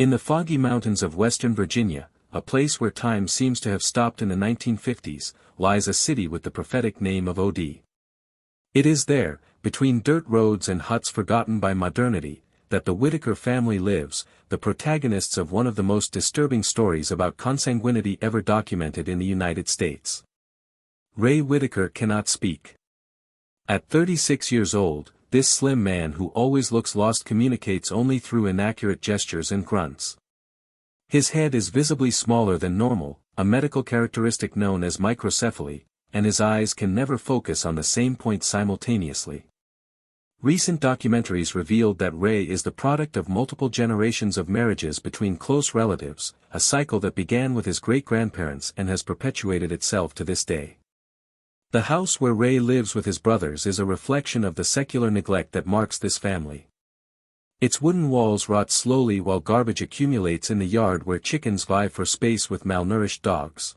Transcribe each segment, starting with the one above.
In the foggy mountains of western Virginia, a place where time seems to have stopped in the 1950s, lies a city with the prophetic name of OD. It is there, between dirt roads and huts forgotten by modernity, that the Whitaker family lives, the protagonists of one of the most disturbing stories about consanguinity ever documented in the United States. Ray Whitaker cannot speak. At 36 years old, this slim man who always looks lost communicates only through inaccurate gestures and grunts. His head is visibly smaller than normal, a medical characteristic known as microcephaly, and his eyes can never focus on the same point simultaneously. Recent documentaries revealed that Ray is the product of multiple generations of marriages between close relatives, a cycle that began with his great-grandparents and has perpetuated itself to this day. The house where Ray lives with his brothers is a reflection of the secular neglect that marks this family. Its wooden walls rot slowly while garbage accumulates in the yard where chickens vie for space with malnourished dogs.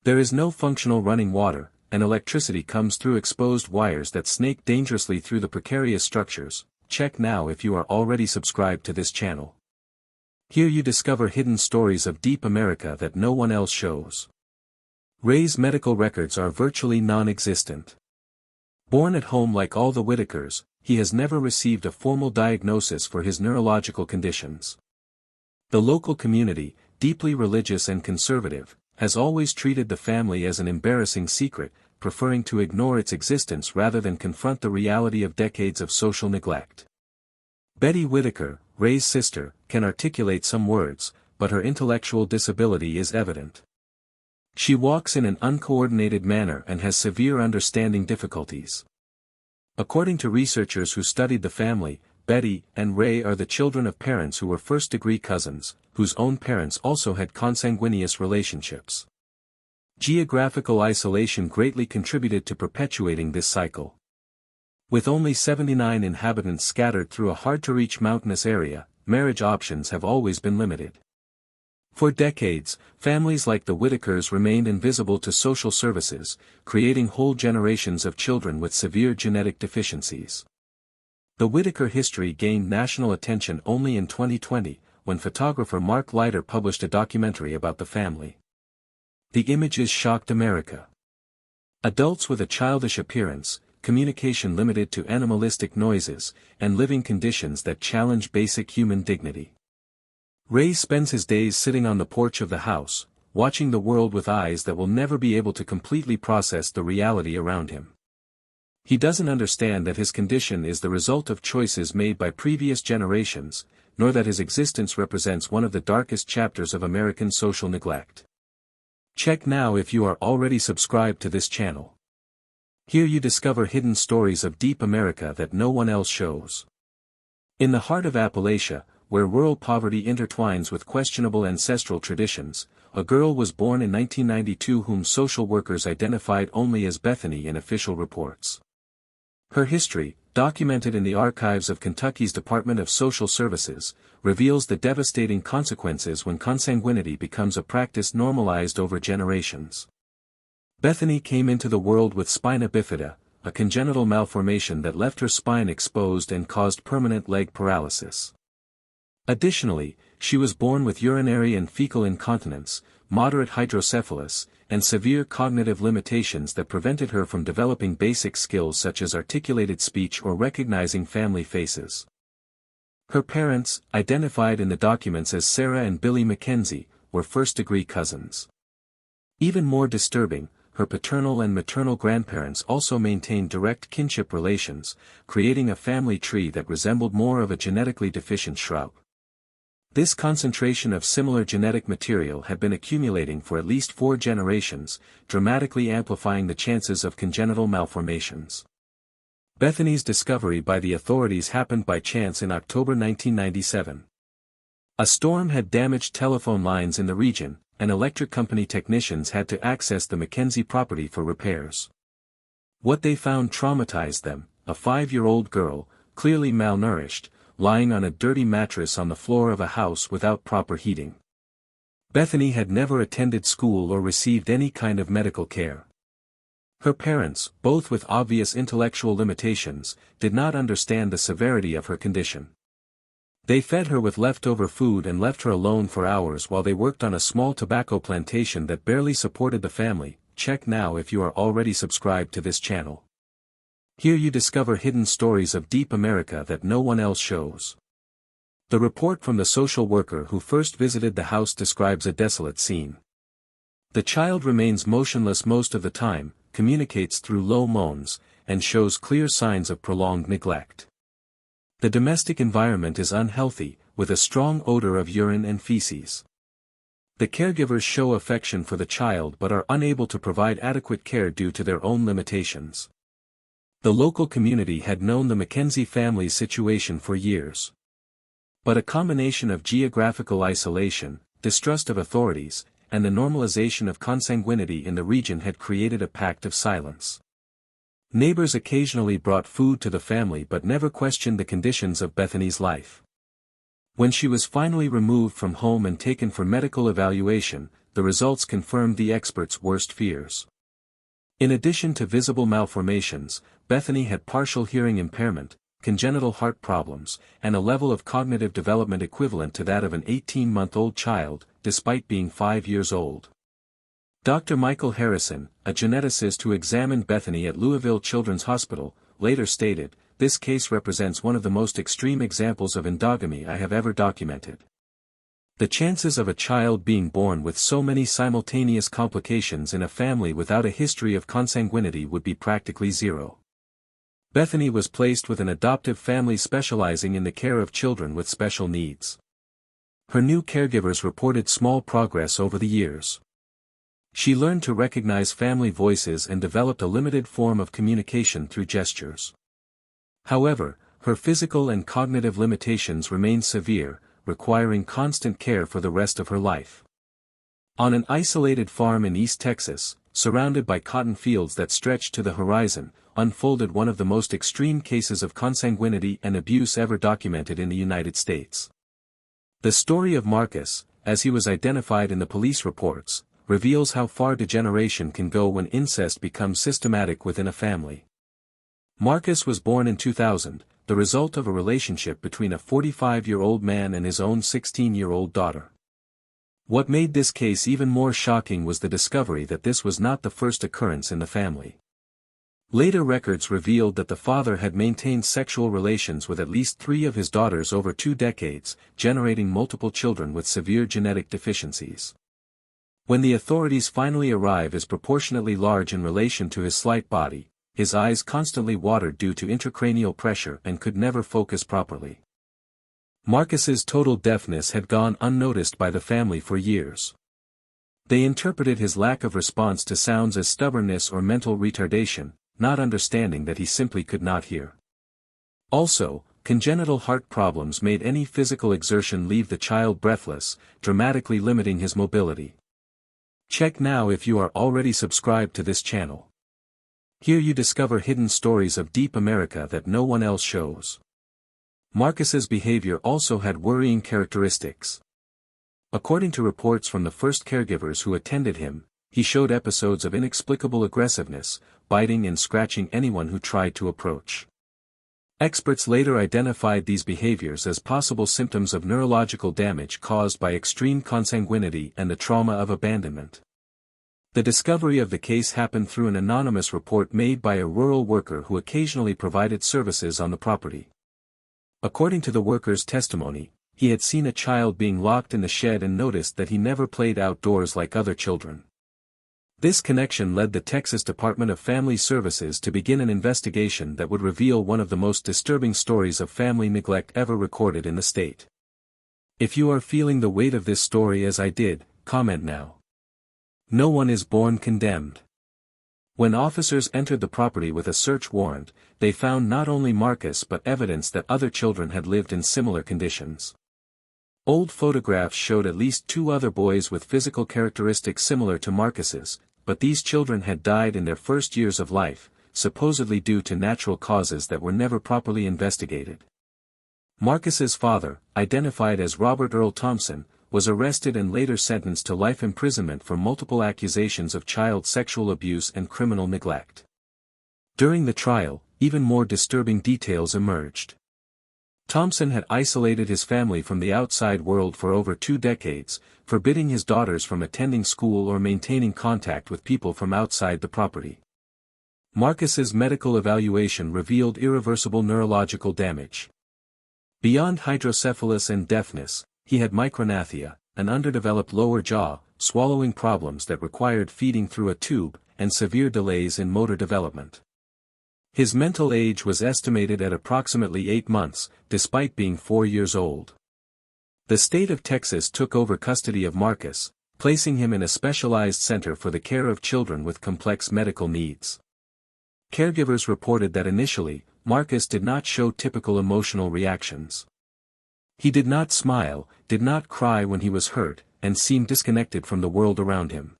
There is no functional running water, and electricity comes through exposed wires that snake dangerously through the precarious structures. Check now if you are already subscribed to this channel. Here you discover hidden stories of deep America that no one else shows. Ray's medical records are virtually non-existent. Born at home like all the Whitakers, he has never received a formal diagnosis for his neurological conditions. The local community, deeply religious and conservative, has always treated the family as an embarrassing secret, preferring to ignore its existence rather than confront the reality of decades of social neglect. Betty Whitaker, Ray's sister, can articulate some words, but her intellectual disability is evident. She walks in an uncoordinated manner and has severe understanding difficulties. According to researchers who studied the family, Betty and Ray are the children of parents who were first-degree cousins, whose own parents also had consanguineous relationships. Geographical isolation greatly contributed to perpetuating this cycle. With only 79 inhabitants scattered through a hard-to-reach mountainous area, marriage options have always been limited. For decades, families like the Whitakers remained invisible to social services, creating whole generations of children with severe genetic deficiencies. The Whitaker history gained national attention only in 2020, when photographer Mark Leiter published a documentary about the family. The images shocked America. Adults with a childish appearance, communication limited to animalistic noises, and living conditions that challenge basic human dignity. Ray spends his days sitting on the porch of the house, watching the world with eyes that will never be able to completely process the reality around him. He doesn't understand that his condition is the result of choices made by previous generations, nor that his existence represents one of the darkest chapters of American social neglect. Check now if you are already subscribed to this channel. Here you discover hidden stories of deep America that no one else shows. In the heart of Appalachia, where rural poverty intertwines with questionable ancestral traditions, a girl was born in 1992 whom social workers identified only as Bethany in official reports. Her history, documented in the archives of Kentucky's Department of Social Services, reveals the devastating consequences when consanguinity becomes a practice normalized over generations. Bethany came into the world with spina bifida, a congenital malformation that left her spine exposed and caused permanent leg paralysis. Additionally, she was born with urinary and fecal incontinence, moderate hydrocephalus, and severe cognitive limitations that prevented her from developing basic skills such as articulated speech or recognizing family faces. Her parents, identified in the documents as Sarah and Billy Mackenzie, were first-degree cousins. Even more disturbing, her paternal and maternal grandparents also maintained direct kinship relations, creating a family tree that resembled more of a genetically deficient shrub. This concentration of similar genetic material had been accumulating for at least 4 generations, dramatically amplifying the chances of congenital malformations. Bethany's discovery by the authorities happened by chance in October 1997. A storm had damaged telephone lines in the region, and electric company technicians had to access the Mackenzie property for repairs. What they found traumatized them: a 5-year-old girl, clearly malnourished, lying on a dirty mattress on the floor of a house without proper heating. Bethany had never attended school or received any kind of medical care. Her parents, both with obvious intellectual limitations, did not understand the severity of her condition. They fed her with leftover food and left her alone for hours while they worked on a small tobacco plantation that barely supported the family. Check now if you are already subscribed to this channel. Here you discover hidden stories of deep America that no one else shows. The report from the social worker who first visited the house describes a desolate scene. The child remains motionless most of the time, communicates through low moans, and shows clear signs of prolonged neglect. The domestic environment is unhealthy, with a strong odor of urine and feces. The caregivers show affection for the child but are unable to provide adequate care due to their own limitations. The local community had known the Mackenzie family's situation for years. But a combination of geographical isolation, distrust of authorities, and the normalization of consanguinity in the region had created a pact of silence. Neighbors occasionally brought food to the family but never questioned the conditions of Bethany's life. When she was finally removed from home and taken for medical evaluation, the results confirmed the experts' worst fears. In addition to visible malformations, Bethany had partial hearing impairment, congenital heart problems, and a level of cognitive development equivalent to that of an 18-month-old child, despite being 5 years old. Dr. Michael Harrison, a geneticist who examined Bethany at Louisville Children's Hospital, later stated, "This case represents one of the most extreme examples of endogamy I have ever documented. The chances of a child being born with so many simultaneous complications in a family without a history of consanguinity would be practically zero." Bethany was placed with an adoptive family specializing in the care of children with special needs. Her new caregivers reported small progress over the years. She learned to recognize family voices and developed a limited form of communication through gestures. However, her physical and cognitive limitations remained severe, requiring constant care for the rest of her life. On an isolated farm in East Texas, surrounded by cotton fields that stretched to the horizon, unfolded one of the most extreme cases of consanguinity and abuse ever documented in the United States. The story of Marcus, as he was identified in the police reports, reveals how far degeneration can go when incest becomes systematic within a family. Marcus was born in 2000, the result of a relationship between a 45-year-old man and his own 16-year-old daughter. What made this case even more shocking was the discovery that this was not the first occurrence in the family. Later records revealed that the father had maintained sexual relations with at least 3 of his daughters over 2 decades, generating multiple children with severe genetic deficiencies. When the authorities finally arrive is proportionately large in relation to his slight body, his eyes constantly watered due to intracranial pressure and could never focus properly. Marcus's total deafness had gone unnoticed by the family for years. They interpreted his lack of response to sounds as stubbornness or mental retardation, not understanding that he simply could not hear. Also, congenital heart problems made any physical exertion leave the child breathless, dramatically limiting his mobility. Check now if you are already subscribed to this channel. Here you discover hidden stories of deep America that no one else shows. Marcus's behavior also had worrying characteristics. According to reports from the first caregivers who attended him, he showed episodes of inexplicable aggressiveness, biting and scratching anyone who tried to approach. Experts later identified these behaviors as possible symptoms of neurological damage caused by extreme consanguinity and the trauma of abandonment. The discovery of the case happened through an anonymous report made by a rural worker who occasionally provided services on the property. According to the worker's testimony, he had seen a child being locked in the shed and noticed that he never played outdoors like other children. This connection led the Texas Department of Family Services to begin an investigation that would reveal one of the most disturbing stories of family neglect ever recorded in the state. If you are feeling the weight of this story as I did, comment now. No one is born condemned. When officers entered the property with a search warrant, they found not only Marcus but evidence that other children had lived in similar conditions. Old photographs showed at least 2 other boys with physical characteristics similar to Marcus's, but these children had died in their first years of life, supposedly due to natural causes that were never properly investigated. Marcus's father, identified as Robert Earl Thompson, was arrested and later sentenced to life imprisonment for multiple accusations of child sexual abuse and criminal neglect. During the trial, even more disturbing details emerged. Thompson had isolated his family from the outside world for over 2 decades, forbidding his daughters from attending school or maintaining contact with people from outside the property. Marcus's medical evaluation revealed irreversible neurological damage. Beyond hydrocephalus and deafness, he had micrognathia, an underdeveloped lower jaw, swallowing problems that required feeding through a tube, and severe delays in motor development. His mental age was estimated at approximately 8 months, despite being 4 years old. The state of Texas took over custody of Marcus, placing him in a specialized center for the care of children with complex medical needs. Caregivers reported that initially, Marcus did not show typical emotional reactions. He did not smile, did not cry when he was hurt, and seemed disconnected from the world around him.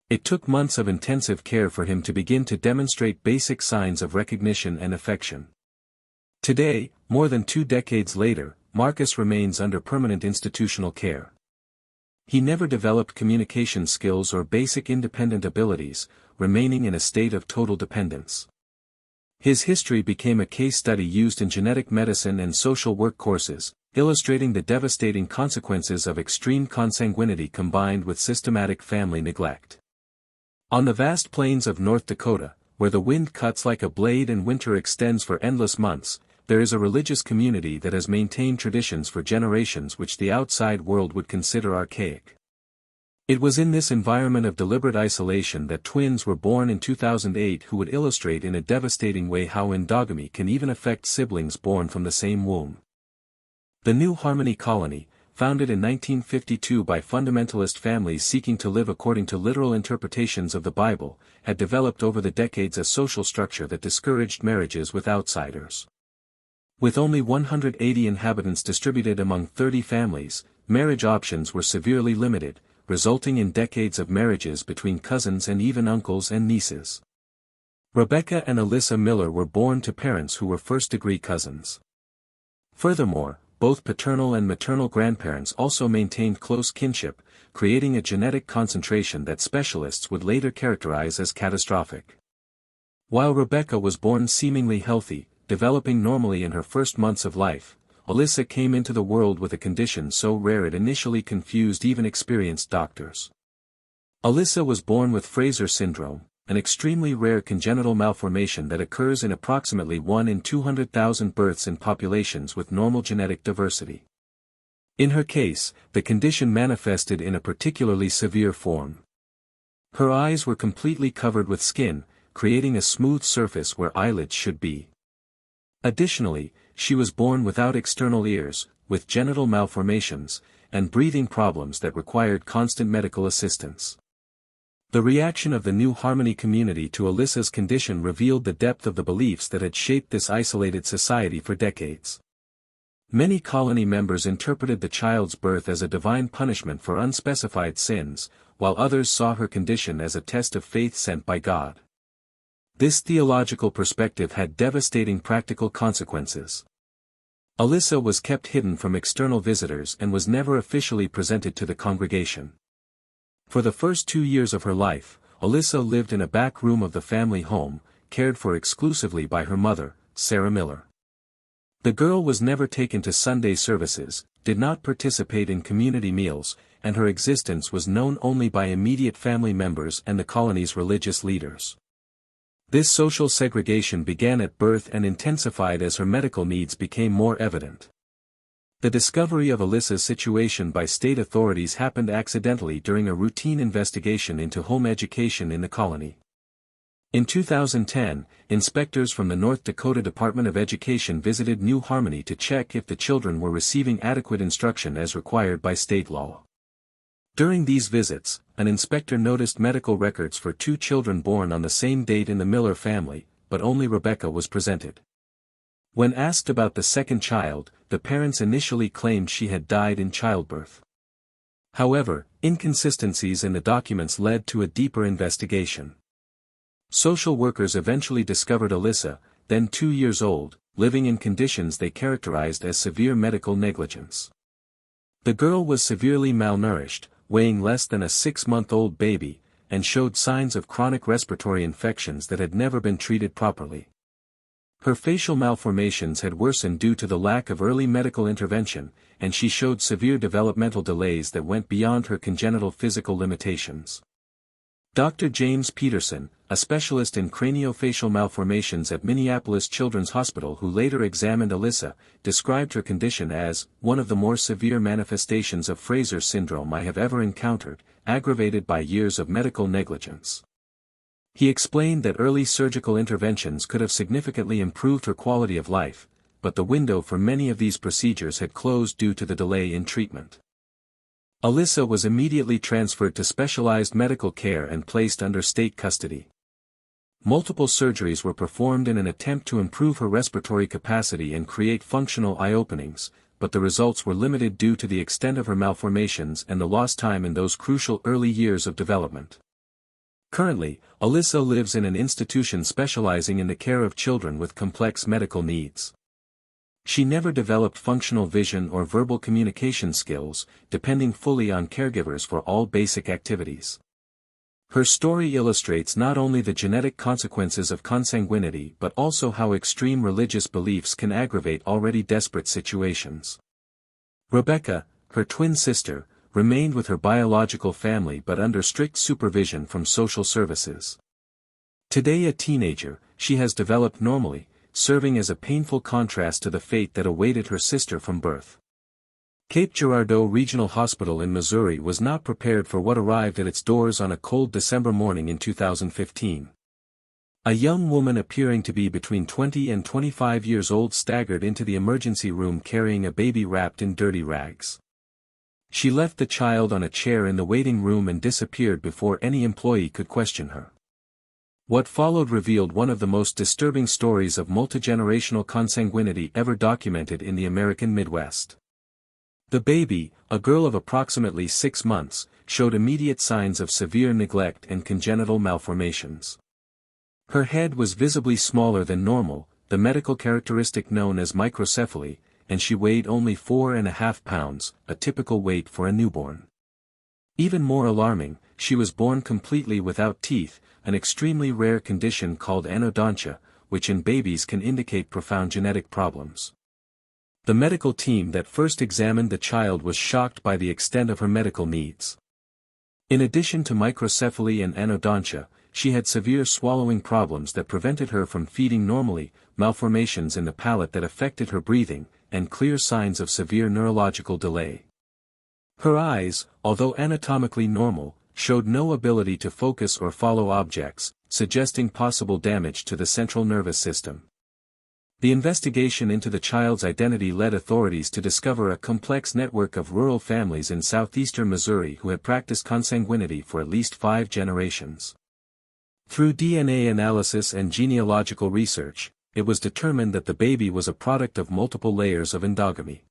It took months of intensive care for him to begin to demonstrate basic signs of recognition and affection. Today, more than 2 decades later, Marcus remains under permanent institutional care. He never developed communication skills or basic independent abilities, remaining in a state of total dependence. His history became a case study used in genetic medicine and social work courses, illustrating the devastating consequences of extreme consanguinity combined with systematic family neglect. On the vast plains of North Dakota, where the wind cuts like a blade and winter extends for endless months, there is a religious community that has maintained traditions for generations which the outside world would consider archaic. It was in this environment of deliberate isolation that twins were born in 2008 who would illustrate in a devastating way how endogamy can even affect siblings born from the same womb. The New Harmony Colony, founded in 1952 by fundamentalist families seeking to live according to literal interpretations of the Bible, had developed over the decades a social structure that discouraged marriages with outsiders. With only 180 inhabitants distributed among 30 families, marriage options were severely limited, resulting in decades of marriages between cousins and even uncles and nieces. Rebecca and Alyssa Miller were born to parents who were first-degree cousins. Furthermore, both paternal and maternal grandparents also maintained close kinship, creating a genetic concentration that specialists would later characterize as catastrophic. While Rebecca was born seemingly healthy, developing normally in her first months of life, Alyssa came into the world with a condition so rare it initially confused even experienced doctors. Alyssa was born with Fraser syndrome, an extremely rare congenital malformation that occurs in approximately 1 in 200,000 births in populations with normal genetic diversity. In her case, the condition manifested in a particularly severe form. Her eyes were completely covered with skin, creating a smooth surface where eyelids should be. Additionally, she was born without external ears, with genital malformations, and breathing problems that required constant medical assistance. The reaction of the New Harmony community to Alyssa's condition revealed the depth of the beliefs that had shaped this isolated society for decades. Many colony members interpreted the child's birth as a divine punishment for unspecified sins, while others saw her condition as a test of faith sent by God. This theological perspective had devastating practical consequences. Alyssa was kept hidden from external visitors and was never officially presented to the congregation. For the first 2 years of her life, Alyssa lived in a back room of the family home, cared for exclusively by her mother, Sarah Miller. The girl was never taken to Sunday services, did not participate in community meals, and her existence was known only by immediate family members and the colony's religious leaders. This social segregation began at birth and intensified as her medical needs became more evident. The discovery of Alyssa's situation by state authorities happened accidentally during a routine investigation into home education in the colony. In 2010, inspectors from the North Dakota Department of Education visited New Harmony to check if the children were receiving adequate instruction as required by state law. During these visits, an inspector noticed medical records for 2 children born on the same date in the Miller family, but only Rebecca was presented. When asked about the second child, the parents initially claimed she had died in childbirth. However, inconsistencies in the documents led to a deeper investigation. Social workers eventually discovered Alyssa, then 2 years old, living in conditions they characterized as severe medical negligence. The girl was severely malnourished, weighing less than a 6-month-old baby, and showed signs of chronic respiratory infections that had never been treated properly. Her facial malformations had worsened due to the lack of early medical intervention, and she showed severe developmental delays that went beyond her congenital physical limitations. Dr. James Peterson, a specialist in craniofacial malformations at Minneapolis Children's Hospital who later examined Alyssa, described her condition as one of the more severe manifestations of Fraser syndrome I have ever encountered, aggravated by years of medical negligence. He explained that early surgical interventions could have significantly improved her quality of life, but the window for many of these procedures had closed due to the delay in treatment. Alyssa was immediately transferred to specialized medical care and placed under state custody. Multiple surgeries were performed in an attempt to improve her respiratory capacity and create functional eye openings, but the results were limited due to the extent of her malformations and the lost time in those crucial early years of development. Currently, Alyssa lives in an institution specializing in the care of children with complex medical needs. She never developed functional vision or verbal communication skills, depending fully on caregivers for all basic activities. Her story illustrates not only the genetic consequences of consanguinity but also how extreme religious beliefs can aggravate already desperate situations. Rebecca, her twin sister, remained with her biological family but under strict supervision from social services. Today a teenager, she has developed normally, serving as a painful contrast to the fate that awaited her sister from birth. Cape Girardeau Regional Hospital in Missouri was not prepared for what arrived at its doors on a cold December morning in 2015. A young woman appearing to be between 20 and 25 years old staggered into the emergency room carrying a baby wrapped in dirty rags. She left the child on a chair in the waiting room and disappeared before any employee could question her. What followed revealed one of the most disturbing stories of multigenerational consanguinity ever documented in the American Midwest. The baby, a girl of approximately 6 months, showed immediate signs of severe neglect and congenital malformations. Her head was visibly smaller than normal, the medical characteristic known as microcephaly, and she weighed only 4.5 pounds, a typical weight for a newborn. Even more alarming, she was born completely without teeth, an extremely rare condition called anodontia, which in babies can indicate profound genetic problems. The medical team that first examined the child was shocked by the extent of her medical needs. In addition to microcephaly and anodontia, she had severe swallowing problems that prevented her from feeding normally, malformations in the palate that affected her breathing, and clear signs of severe neurological delay. Her eyes, although anatomically normal, showed no ability to focus or follow objects, suggesting possible damage to the central nervous system. The investigation into the child's identity led authorities to discover a complex network of rural families in southeastern Missouri who had practiced consanguinity for at least 5 generations. Through DNA analysis and genealogical research, it was determined that the baby was a product of multiple layers of endogamy.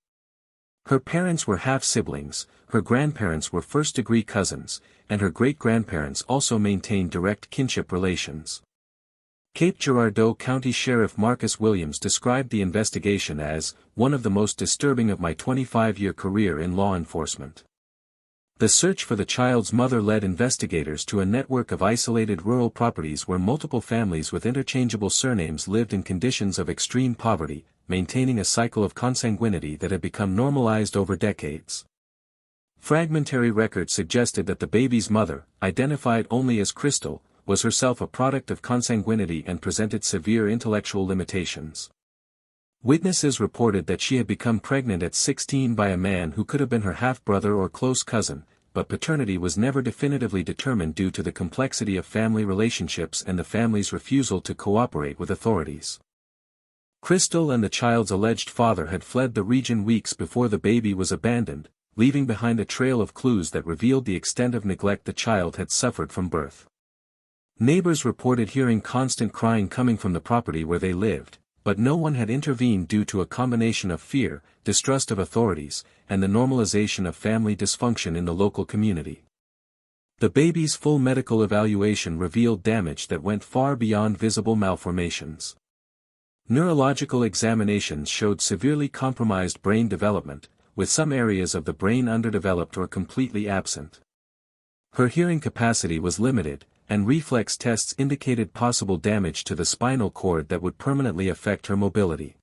Her parents were half-siblings, her grandparents were first-degree cousins, and her great-grandparents also maintained direct kinship relations. Cape Girardeau County Sheriff Marcus Williams described the investigation as one of the most disturbing of my 25-year career in law enforcement. The search for the child's mother led investigators to a network of isolated rural properties where multiple families with interchangeable surnames lived in conditions of extreme poverty, maintaining a cycle of consanguinity that had become normalized over decades. Fragmentary records suggested that the baby's mother, identified only as Crystal, was herself a product of consanguinity and presented severe intellectual limitations. Witnesses reported that she had become pregnant at 16 by a man who could have been her half-brother or close cousin, but paternity was never definitively determined due to the complexity of family relationships and the family's refusal to cooperate with authorities. Crystal and the child's alleged father had fled the region weeks before the baby was abandoned, leaving behind a trail of clues that revealed the extent of neglect the child had suffered from birth. Neighbors reported hearing constant crying coming from the property where they lived, but no one had intervened due to a combination of fear, distrust of authorities, and the normalization of family dysfunction in the local community. The baby's full medical evaluation revealed damage that went far beyond visible malformations. Neurological examinations showed severely compromised brain development, with some areas of the brain underdeveloped or completely absent. Her hearing capacity was limited, and reflex tests indicated possible damage to the spinal cord that would permanently affect her mobility.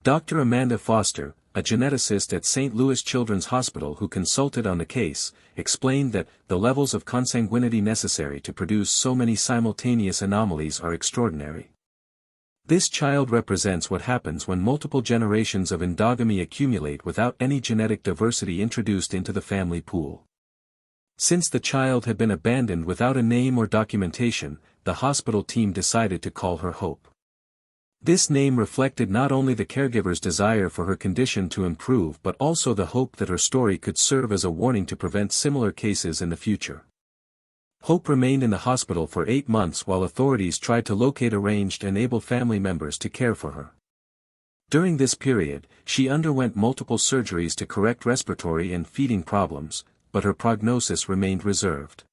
Dr. Amanda Foster, a geneticist at St. Louis Children's Hospital who consulted on the case, explained that the levels of consanguinity necessary to produce so many simultaneous anomalies are extraordinary. This child represents what happens when multiple generations of endogamy accumulate without any genetic diversity introduced into the family pool. Since the child had been abandoned without a name or documentation, the hospital team decided to call her Hope. This name reflected not only the caregiver's desire for her condition to improve but also the hope that her story could serve as a warning to prevent similar cases in the future. Hope remained in the hospital for 8 months while authorities tried to locate arranged and able family members to care for her. During this period, she underwent multiple surgeries to correct respiratory and feeding problems, but her prognosis remained reserved.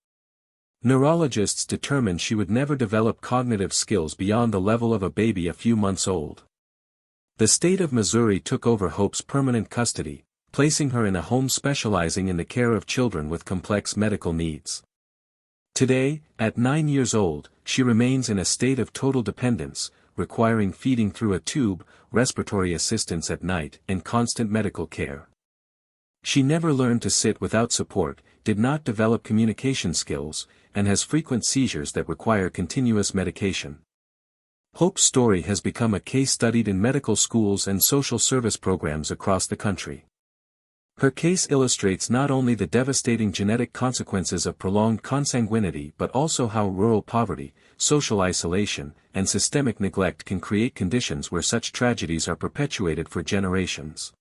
Neurologists determined she would never develop cognitive skills beyond the level of a baby a few months old. The state of Missouri took over Hope's permanent custody, placing her in a home specializing in the care of children with complex medical needs. Today, at 9 years old, she remains in a state of total dependence, requiring feeding through a tube, respiratory assistance at night, and constant medical care. She never learned to sit without support, did not develop communication skills, and has frequent seizures that require continuous medication. Hope's story has become a case studied in medical schools and social service programs across the country. Her case illustrates not only the devastating genetic consequences of prolonged consanguinity but also how rural poverty, social isolation, and systemic neglect can create conditions where such tragedies are perpetuated for generations.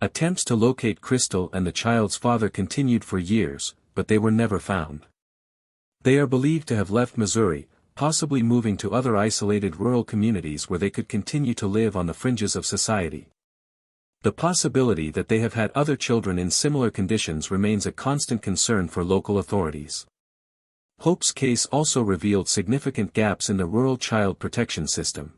Attempts to locate Crystal and the child's father continued for years, but they were never found. They are believed to have left Missouri, possibly moving to other isolated rural communities where they could continue to live on the fringes of society. The possibility that they have had other children in similar conditions remains a constant concern for local authorities. Hope's case also revealed significant gaps in the rural child protection system.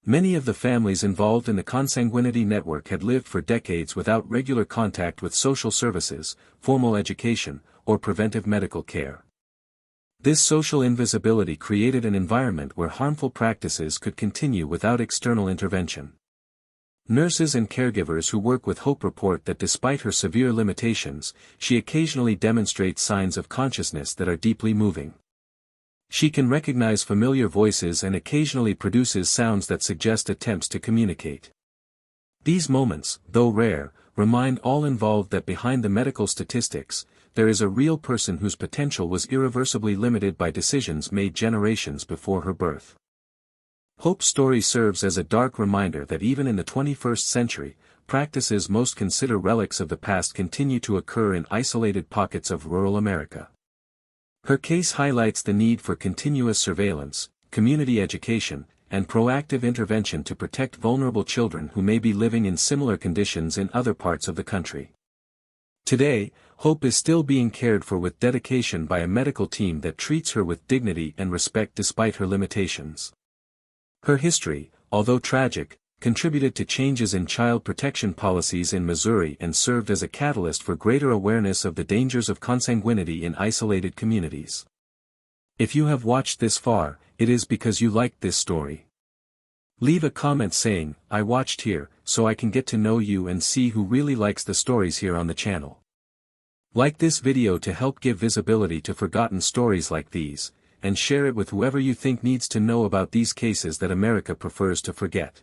Many of the families involved in the consanguinity network had lived for decades without regular contact with social services, formal education, or preventive medical care. This social invisibility created an environment where harmful practices could continue without external intervention. Nurses and caregivers who work with Hope report that despite her severe limitations, she occasionally demonstrates signs of consciousness that are deeply moving. She can recognize familiar voices and occasionally produces sounds that suggest attempts to communicate. These moments, though rare, remind all involved that behind the medical statistics, there is a real person whose potential was irreversibly limited by decisions made generations before her birth. Hope's story serves as a dark reminder that even in the 21st century, practices most consider relics of the past continue to occur in isolated pockets of rural America. Her case highlights the need for continuous surveillance, community education, and proactive intervention to protect vulnerable children who may be living in similar conditions in other parts of the country. Today, Hope is still being cared for with dedication by a medical team that treats her with dignity and respect despite her limitations. Her history, although tragic, contributed to changes in child protection policies in Missouri and served as a catalyst for greater awareness of the dangers of consanguinity in isolated communities. If you have watched this far, it is because you liked this story. Leave a comment saying, "I watched here, so I can get to know you and see who really likes the stories here on the channel." Like this video to help give visibility to forgotten stories like these, and share it with whoever you think needs to know about these cases that America prefers to forget.